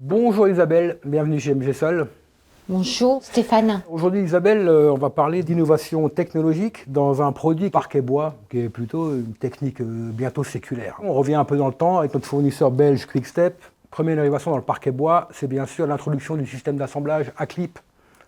Bonjour Isabelle, bienvenue chez MG Sol. Bonjour Stéphane. Aujourd'hui Isabelle, on va parler d'innovation technologique dans un produit parquet bois qui est plutôt une technique bientôt séculaire. On revient un peu dans le temps avec notre fournisseur belge Quickstep. Première innovation dans le parquet bois, c'est bien sûr l'introduction du système d'assemblage ACLIP.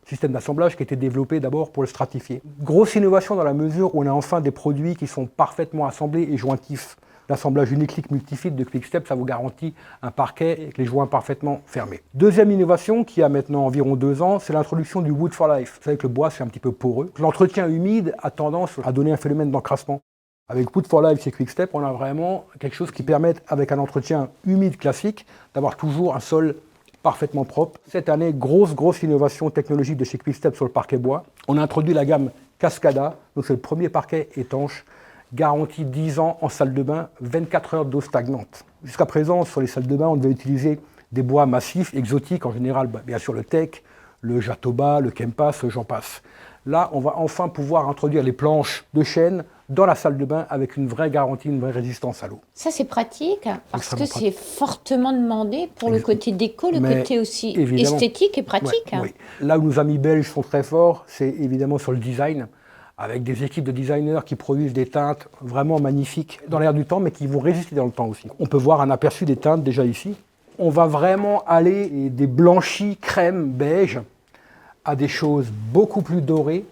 Système d'assemblage qui a été développé d'abord pour le stratifier. Grosse innovation dans la mesure où on a enfin des produits qui sont parfaitement assemblés et jointifs. L'assemblage Uniclick Multifit de Quickstep, ça vous garantit un parquet avec les joints parfaitement fermés. Deuxième innovation, qui a maintenant environ 2 ans, c'est l'introduction du Wood for Life. Vous savez que le bois, c'est un petit peu poreux. L'entretien humide a tendance à donner un phénomène d'encrassement. Avec Wood for Life chez Quickstep, on a vraiment quelque chose qui permet, avec un entretien humide classique, d'avoir toujours un sol parfaitement propre. Cette année, grosse innovation technologique de chez Quickstep sur le parquet bois. On a introduit la gamme Cascada, donc c'est le premier parquet étanche, garantie 10 ans en salle de bain, 24 heures d'eau stagnante. Jusqu'à présent, sur les salles de bain, on devait utiliser des bois massifs, exotiques, en général, bien sûr le teak, le jatoba, le kempas, j'en passe. Là, on va enfin pouvoir introduire les planches de chêne dans la salle de bain avec une vraie garantie, une vraie résistance à l'eau. Ça c'est pratique parce que c'est fortement demandé pour le côté déco, le côté aussi esthétique et pratique. Ouais, oui. Là où nos amis belges sont très forts, c'est évidemment sur le design, avec des équipes de designers qui produisent des teintes vraiment magnifiques dans l'air du temps, mais qui vont résister dans le temps aussi. On peut voir un aperçu des teintes déjà ici. On va vraiment aller des blanchis crème beige à des choses beaucoup plus dorées,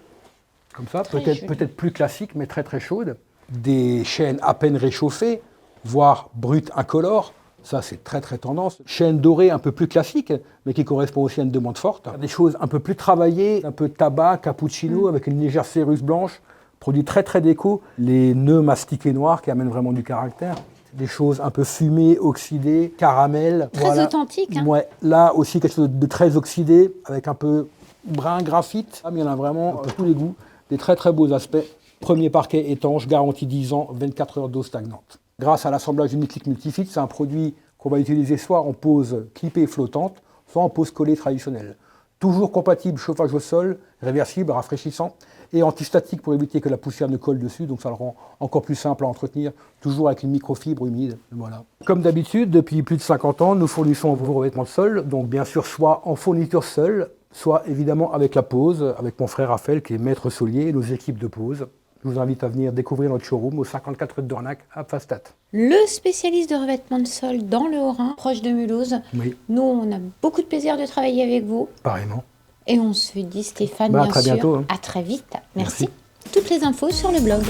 comme ça, peut-être plus classiques, mais très chaudes. Des chênes à peine réchauffés, voire brut incolores. Ça, c'est très tendance. Chêne doré un peu plus classique, mais qui correspond aussi à une demande forte. Des choses un peu plus travaillées, un peu tabac, cappuccino, avec une légère céruse blanche. Produit très déco. Les nœuds mastiqués noirs qui amènent vraiment du caractère. Des choses un peu fumées, oxydées, caramel. Très authentique. Hein. Ouais, là aussi, quelque chose de très oxydé, avec un peu brun graphite. Il y en a vraiment tous les goûts. Des très beaux aspects. Premier parquet étanche, garantie 10 ans, 24 heures d'eau stagnante. Grâce à l'assemblage Uniclick Multifit, c'est un produit qu'on va utiliser soit en pose clippée flottante, soit en pose collée traditionnelle. Toujours compatible chauffage au sol, réversible, rafraîchissant, et antistatique pour éviter que la poussière ne colle dessus, donc ça le rend encore plus simple à entretenir, toujours avec une microfibre humide. Voilà. Comme d'habitude, depuis plus de 50 ans, nous fournissons vos revêtements de sol, donc bien sûr soit en fourniture seule, soit évidemment avec la pose, avec mon frère Raphaël qui est maître solier et nos équipes de pose. Je vous invite à venir découvrir notre showroom au 54 rue de Dornac à Pfastatt. Le spécialiste de revêtement de sol dans le Haut-Rhin, proche de Mulhouse. Oui. Nous, on a beaucoup de plaisir de travailler avec vous. Pareillement. Et on se dit, Stéphane, bien à très sûr, bientôt. À très vite. Merci. Toutes les infos sur le blog.